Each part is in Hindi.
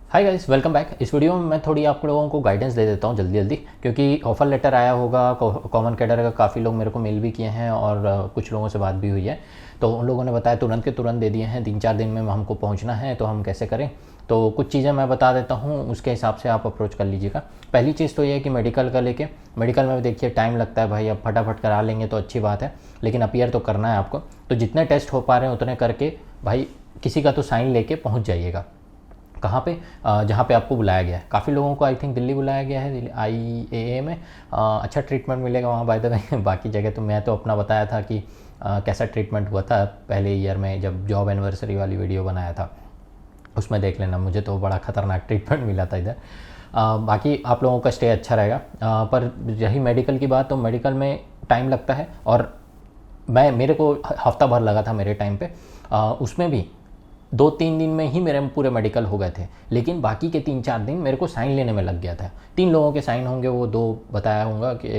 Hi guys, welcome back. इस वीडियो में मैं थोड़ी आप लोगों को गाइडेंस दे देता हूँ जल्दी जल्दी, क्योंकि ऑफ़र लेटर आया होगा कॉमन कैडर का। काफ़ी लोग मेरे को मेल भी किए हैं और कुछ लोगों से बात भी हुई है। तो उन लोगों ने बताया तुरंत के तुरंत दे दिए हैं, 3-4 दिन में हमको पहुँचना है, तो हम कैसे करें। तो कुछ चीज़ें मैं बता देता हूँ, उसके हिसाब से आप अप्रोच कर लीजिएगा। पहली चीज़ तो ये है कि मेडिकल का लेके, मेडिकल में देखिए टाइम लगता है भाई। अब फटाफट करा लेंगे तो अच्छी बात है, लेकिन अपीयर तो करना है आपको। तो जितने टेस्ट हो पा रहे हैं उतने करके भाई किसी का तो साइन लेके पहुँच जाइएगा। कहाँ पे? जहाँ पे आपको बुलाया गया है। काफ़ी लोगों को आई थिंक दिल्ली बुलाया गया है, दिल्ली IAA में। अच्छा ट्रीटमेंट मिलेगा वहाँ बाय द वे। बाकी जगह तो मैं तो अपना बताया था कि कैसा ट्रीटमेंट हुआ था पहले ईयर में, जब जॉब एनिवर्सरी वाली वीडियो बनाया था, उसमें देख लेना। मुझे तो बड़ा ख़तरनाक ट्रीटमेंट मिला था इधर। बाकी आप लोगों का स्टे अच्छा रहेगा। पर रही मेडिकल की बात, तो मेडिकल में टाइम लगता है, और मेरे को हफ्ता भर लगा था मेरे टाइम पे। उसमें भी 2-3 दिन में ही मेरे पूरे मेडिकल हो गए थे, लेकिन बाकी के 3-4 दिन मेरे को साइन लेने में लग गया था। 3 लोगों के साइन होंगे, वो 2 बताया होगा कि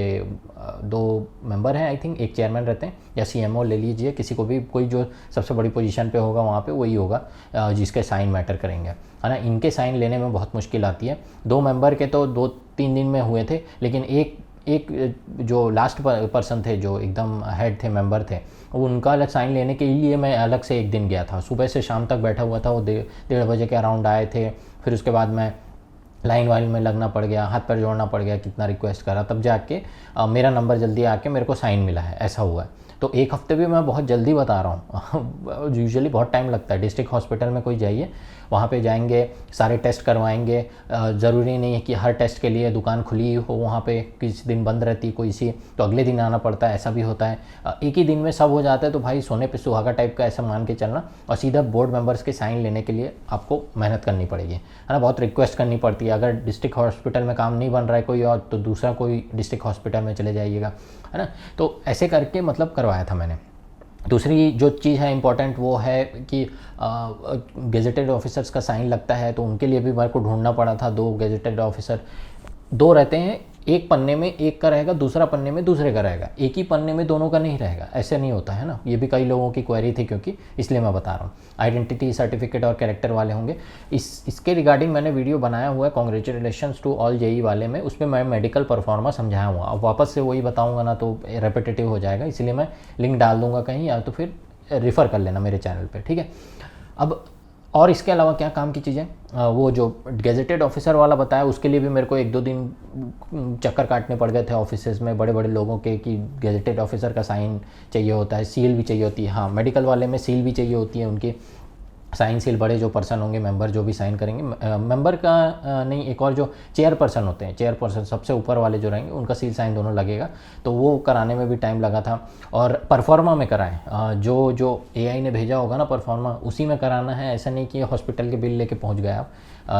2 मेंबर हैं आई थिंक, एक चेयरमैन रहते हैं, या CMO ले लीजिए, किसी को भी, कोई जो सबसे बड़ी पोजीशन पे होगा वहाँ पे वही होगा जिसके साइन मैटर करेंगे, है ना। इनके साइन लेने में बहुत मुश्किल आती है। 2 मेंबर के तो 2-3 दिन में हुए थे, लेकिन एक जो लास्ट पर्सन थे, जो एकदम हेड थे, मेंबर थे, उनका अलग साइन लेने के लिए मैं अलग से एक दिन गया था। सुबह से शाम तक बैठा हुआ था। वो 1:30 बजे के अराउंड आए थे। फिर उसके बाद मैं लाइन वाइन में लगना पड़ गया, हाथ पैर जोड़ना पड़ गया, कितना रिक्वेस्ट करा, तब जाके मेरा नंबर जल्दी आके मेरे को साइन मिला है, ऐसा हुआ है। तो एक हफ्ते भी मैं बहुत जल्दी बता रहा हूँ। यूजुअली बहुत टाइम लगता है। डिस्ट्रिक्ट हॉस्पिटल में कोई जाइए, वहाँ पे जाएंगे, सारे टेस्ट करवाएंगे। ज़रूरी नहीं है कि हर टेस्ट के लिए दुकान खुली हो, वहाँ पे किसी दिन बंद रहती कोई सी, तो अगले दिन आना पड़ता है, ऐसा भी होता है। एक ही दिन में सब हो जाता है, तो भाई सोने पे सुहागा टाइप का ऐसा मान के चलना। और सीधा बोर्ड मेंबर्स के साइन लेने के लिए आपको मेहनत करनी पड़ेगी, है ना, बहुत रिक्वेस्ट करनी पड़ती है। अगर डिस्ट्रिक्ट हॉस्पिटल में काम नहीं बन रहा है कोई और, तो दूसरा कोई डिस्ट्रिक्ट हॉस्पिटल में चले जाइएगा, है ना। तो ऐसे करके मतलब करवाया था मैंने। दूसरी जो चीज़ है इम्पॉर्टेंट, वो है कि गेजेटेड ऑफिसर्स का साइन लगता है, तो उनके लिए भी मेरे को ढूंढना पड़ा था। 2 गेजेटेड ऑफिसर, 2 रहते हैं, एक पन्ने में एक का रहेगा, दूसरा पन्ने में दूसरे का रहेगा। एक ही पन्ने में दोनों का नहीं रहेगा, ऐसे नहीं होता है ना। ये भी कई लोगों की क्वेरी थी, क्योंकि इसलिए मैं बता रहा हूँ। आइडेंटिटी सर्टिफिकेट और कैरेक्टर वाले होंगे। इसके रिगार्डिंग मैंने वीडियो बनाया हुआ है, कॉन्ग्रेचुलेशंस टू ऑल JEE वाले में। उसमें मैं मेडिकल परफॉर्मा समझाया हुआ। अब वापस से वही बताऊँगा ना तो रेपिटेटिव हो जाएगा, इसलिए मैं लिंक डाल दूँगा कहीं, या तो फिर रेफ़र कर लेना मेरे चैनल पर, ठीक है। अब और इसके अलावा क्या काम की चीज़ें, वो जो गेजेटेड ऑफिसर वाला बताया, उसके लिए भी मेरे को 1-2 दिन चक्कर काटने पड़ गए थे ऑफिसेज में, बड़े बड़े लोगों के, कि गेजेटेड ऑफिसर का साइन चाहिए होता है, सील भी चाहिए होती है। हाँ, मेडिकल वाले में सील भी चाहिए होती है उनकी, साइन सील। बड़े जो पर्सन होंगे, मेंबर जो भी साइन करेंगे, मेंबर का नहीं, एक और जो चेयरपर्सन होते हैं, चेयरपर्सन सबसे ऊपर वाले जो रहेंगे, उनका सील साइन दोनों लगेगा। तो वो कराने में भी टाइम लगा था। और परफॉर्मा में कराएं, जो AI ने भेजा होगा ना परफॉर्मा, उसी में कराना है। ऐसा नहीं कि हॉस्पिटल के बिल लेके पहुंच गए आप।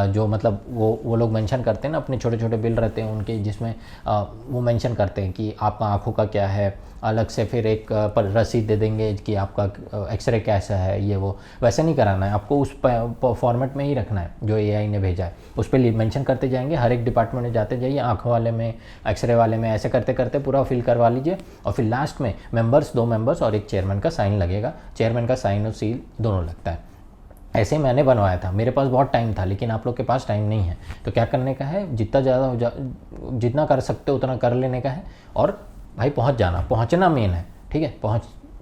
जो मतलब वो लोग मेंशन करते हैं ना, अपने छोटे छोटे बिल रहते हैं उनके, जिसमें वो मेंशन करते हैं कि आपका आँखों का क्या है, अलग से फिर एक पर रसीद दे देंगे कि आपका एक्सरे कैसा है, ये वो। वैसे नहीं कराना है आपको, उस फॉर्मेट में ही रखना है जो AI ने भेजा है। उस पर मेंशन करते जाएंगे, हर एक डिपार्टमेंट में जाते जाइए, आँखों वाले में, एक्सरे वाले में, ऐसे करते करते पूरा फिल करवा लीजिए। और फिर लास्ट में मेंबर्स, 2 मेंबर्स और एक चेयरमैन का साइन लगेगा। चेयरमैन का साइन और सील दोनों लगता है। ऐसे मैंने बनवाया था। मेरे पास बहुत टाइम था, लेकिन आप लोग के पास टाइम नहीं है, तो क्या करने का है, जितना ज़्यादा जितना कर सकते हो उतना कर लेने का है। और भाई पहुंच जाना, पहुंचना मेन है, ठीक है।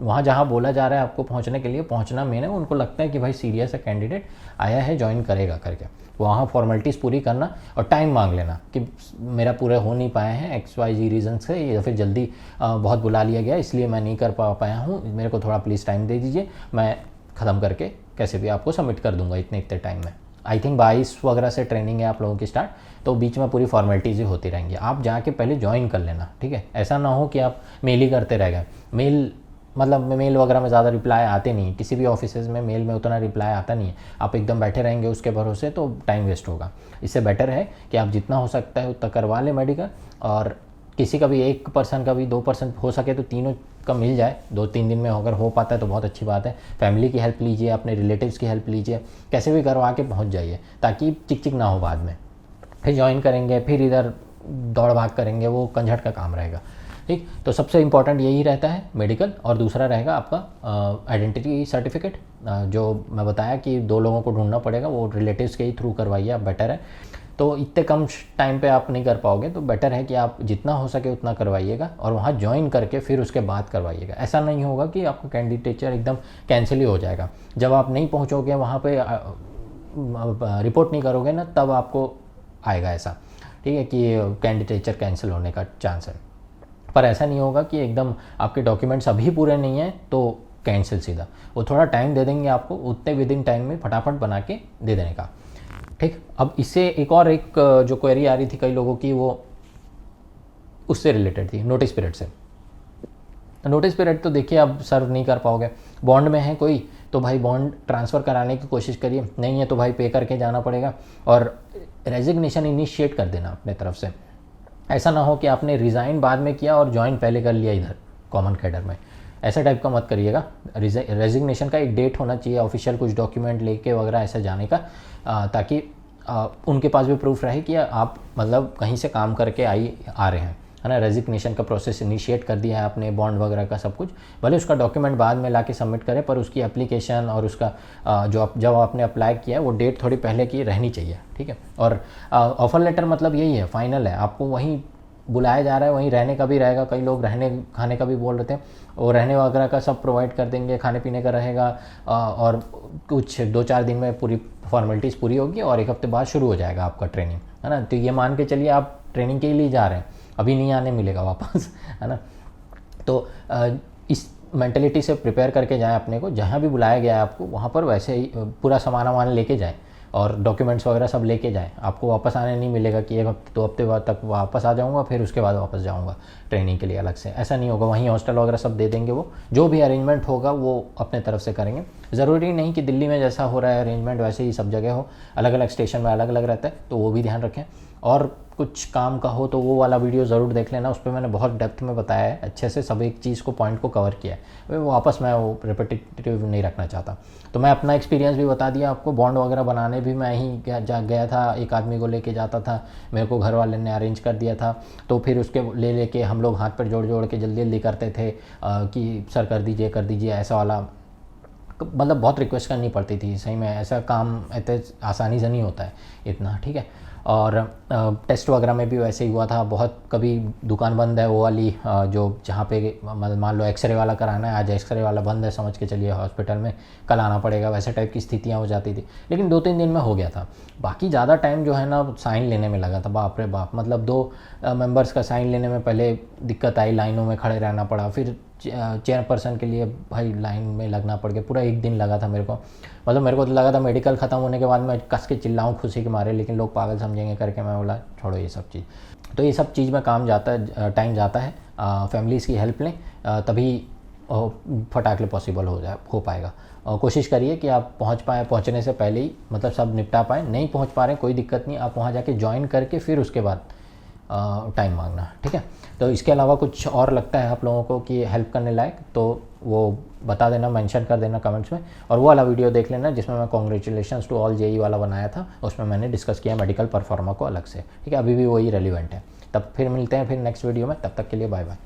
वहाँ जहाँ बोला जा रहा है आपको पहुँचने के लिए, पहुँचना मेन है। उनको लगता है कि भाई सीरियस है कैंडिडेट, आया है, ज्वाइन करेगा करके, वहाँ फॉर्मेलिटीज़ पूरी करना। और टाइम मांग लेना कि मेरा पूरे हो नहीं पाए हैं XYZ रीज़न से, या फिर जल्दी बहुत बुला लिया गया, इसलिए मैं नहीं कर पाया हूँ, मेरे को थोड़ा प्लीज़ टाइम दे दीजिए, मैं ख़त्म करके कैसे भी आपको सबमिट कर दूंगा इतने टाइम में। आई थिंक 22 वगैरह से ट्रेनिंग है आप लोगों की स्टार्ट, तो बीच में पूरी फॉर्मेलिटीज़ ही होती रहेंगी। आप जाके पहले ज्वाइन कर लेना, ठीक है। ऐसा ना हो कि आप मेल ही करते रह गए। मेल वगैरह में ज़्यादा रिप्लाई आते नहीं, किसी भी ऑफिसेज में मेल में उतना रिप्लाई आता नहीं है। आप एकदम बैठे रहेंगे उसके भरोसे, तो टाइम वेस्ट होगा। इससे बेटर है कि आप जितना हो सकता है उतना करवा लें मेडिकल। और किसी का भी 1 पर्सन का भी 2% हो सके तो तीनों का मिल जाए 2-3 दिन में। अगर हो पाता है तो बहुत अच्छी बात है। फैमिली की हेल्प लीजिए, अपने रिलेटिव्स की हेल्प लीजिए, कैसे भी करवा के पहुंच जाइए, ताकि चिक चिक ना हो बाद में। फिर ज्वाइन करेंगे, फिर इधर दौड़ भाग करेंगे, वो कंझट का काम रहेगा। ठीक। तो सबसे इम्पॉर्टेंट यही रहता है मेडिकल, और दूसरा रहेगा आपका आइडेंटिटी सर्टिफिकेट, जो मैं बताया कि 2 लोगों को ढूंढना पड़ेगा, वो रिलेटिव्स के ही थ्रू करवाइए आप, बेटर है। तो इतने कम टाइम पे आप नहीं कर पाओगे, तो बेटर है कि आप जितना हो सके उतना करवाइएगा और वहाँ ज्वाइन करके फिर उसके बाद करवाइएगा। ऐसा नहीं होगा कि आपका कैंडिडेचर एकदम कैंसिल ही हो जाएगा। जब आप नहीं पहुँचोगे वहाँ पे, रिपोर्ट नहीं करोगे ना, तब आपको आएगा ऐसा, ठीक है, कि कैंडिडेचर कैंसिल होने का चांस है। पर ऐसा नहीं होगा कि एकदम आपके डॉक्यूमेंट्स अभी पूरे नहीं हैं तो कैंसिल सीधा। वो थोड़ा टाइम दे देंगे आपको, उतने विद इन टाइम में फटाफट बना के दे देने का, ठीक। अब इससे एक जो क्वेरी आ रही थी कई लोगों की, वो उससे रिलेटेड थी, नोटिस पीरियड से। नोटिस पीरियड तो देखिए आप सर्व नहीं कर पाओगे। बॉन्ड में है कोई तो भाई बॉन्ड ट्रांसफ़र कराने की कोशिश करिए, नहीं है तो भाई पे करके जाना पड़ेगा और रेजिग्नेशन इनिशिएट कर देना अपने तरफ से। ऐसा ना हो कि आपने रिज़ाइन बाद में किया और ज्वाइन पहले कर लिया इधर कॉमन कैडर में, ऐसा टाइप का मत करिएगा। रेजिग्नेशन का एक डेट होना चाहिए ऑफिशियल, कुछ डॉक्यूमेंट लेके वगैरह ऐसा जाने का, ताकि उनके पास भी प्रूफ रहे कि आप मतलब कहीं से काम करके आ रहे हैं, है ना। रेजिग्नेशन का प्रोसेस इनिशिएट कर दिया है आपने, बॉन्ड वगैरह का सब कुछ, भले उसका डॉक्यूमेंट बाद में लाके सबमिट करें, पर उसकी एप्लीकेशन और उसका जब आपने अप्लाई किया है वो डेट थोड़ी पहले की रहनी चाहिए, ठीक है। और ऑफ़र लेटर मतलब यही है, फाइनल है, आपको वहीं बुलाया जा रहा है, वहीं रहने का भी रहेगा। कई लोग रहने खाने का भी बोल रहे थे, और रहने वगैरह का सब प्रोवाइड कर देंगे, खाने पीने का रहेगा, और कुछ 2-4 दिन में पूरी फॉर्मेलिटीज़ पूरी होगी और 1 हफ्ते बाद शुरू हो जाएगा आपका ट्रेनिंग, है ना। तो ये मान के चलिए आप ट्रेनिंग के लिए जा रहे हैं, अभी नहीं आने मिलेगा वापस, है ना। तो इस मेंटलिटी से प्रिपेयर करके जाएं अपने को, जहाँ भी बुलाया गया है आपको वहाँ पर वैसे ही पूरा सामान लेके जाएं और डॉक्यूमेंट्स वगैरह सब लेके जाएं। आपको वापस आने नहीं मिलेगा कि 1 हफ्ते 2 हफ्ते बाद तक वापस आ जाऊँगा, फिर उसके बाद वापस जाऊँगा ट्रेनिंग के लिए अलग से, ऐसा नहीं होगा। वहीं हॉस्टल वगैरह सब दे देंगे, वो जो भी अरेंजमेंट होगा वो अपने तरफ से करेंगे। ज़रूरी नहीं कि दिल्ली में जैसा हो रहा है अरेंजमेंट वैसे ही सब जगह हो, अलग अलग स्टेशन में अलग अलग रहता है, तो वो भी ध्यान रखें। और कुछ काम का हो तो वो वाला वीडियो ज़रूर देख लेना, उस पर मैंने बहुत डेप्थ में बताया है, अच्छे से सब एक चीज़ को पॉइंट को कवर किया है। वापस मैं वो रिपीटेटिव नहीं रखना चाहता, तो मैं अपना एक्सपीरियंस भी बता दिया आपको। बॉन्ड वगैरह बनाने भी मैं ही गया था, एक आदमी को लेके जाता था, मेरे को घर वाले ने अरेंज कर दिया था, तो फिर उसके लेके हम लोग हाथ पर जोड़ के जल्दी जल्दी करते थे कि सर कर दीजिए ऐसा वाला, मतलब बहुत रिक्वेस्ट करनी पड़ती थी। सही में ऐसा काम इतने आसानी से नहीं होता है इतना, ठीक है। और टेस्ट वगैरह में भी वैसे ही हुआ था, बहुत कभी दुकान बंद है वो वाली, जो जहाँ पे मान लो एक्सरे वाला कराना है, आज एक्सरे वाला बंद है समझ के चलिए हॉस्पिटल में, कल आना पड़ेगा, वैसे टाइप की स्थितियाँ हो जाती थी। लेकिन 2-3 दिन में हो गया था। बाकी ज़्यादा टाइम जो है ना साइन लेने में लगा था, बाप रे बाप, मतलब 2 मेंबर्स का साइन लेने में पहले दिक्कत आई, लाइनों में खड़े रहना पड़ा, फिर चेयरपर्सन के लिए भाई लाइन में लगना पड़ गया, पूरा 1 दिन लगा था मेरे को। मतलब मेरे को तो लगा था मेडिकल ख़त्म होने के बाद मैं कस के चिल्लाऊँ खुशी के मारे, लेकिन लोग पागल समझेंगे करके मैं बोला छोड़ो ये सब चीज़। तो ये सब चीज़ में काम जाता है, टाइम जाता है, फैमिलीज़ की हेल्प लें, तभी फटाकले पॉसिबल हो पाएगा। कोशिश करिए कि आप पहुंच पाएँ, पहुंचने से पहले ही मतलब सब निपटा पाएँ। नहीं पहुंच पा रहे कोई दिक्कत नहीं, आप वहां जाके ज्वाइन करके फिर उसके बाद टाइम मांगना, ठीक है। तो इसके अलावा कुछ और लगता है आप लोगों को कि हेल्प करने लायक, तो वो बता देना, मेंशन कर देना कमेंट्स में। और वो वाला वीडियो देख लेना जिसमें मैं कॉन्ग्रेचुलेशंस टू ऑल जेई वाला बनाया था, उसमें मैंने डिस्कस किया मेडिकल परफॉर्मा को अलग से, ठीक है। अभी भी वही रेलिवेंट है। तब फिर मिलते हैं फिर नेक्स्ट वीडियो में, तब तक के लिए बाय बाय।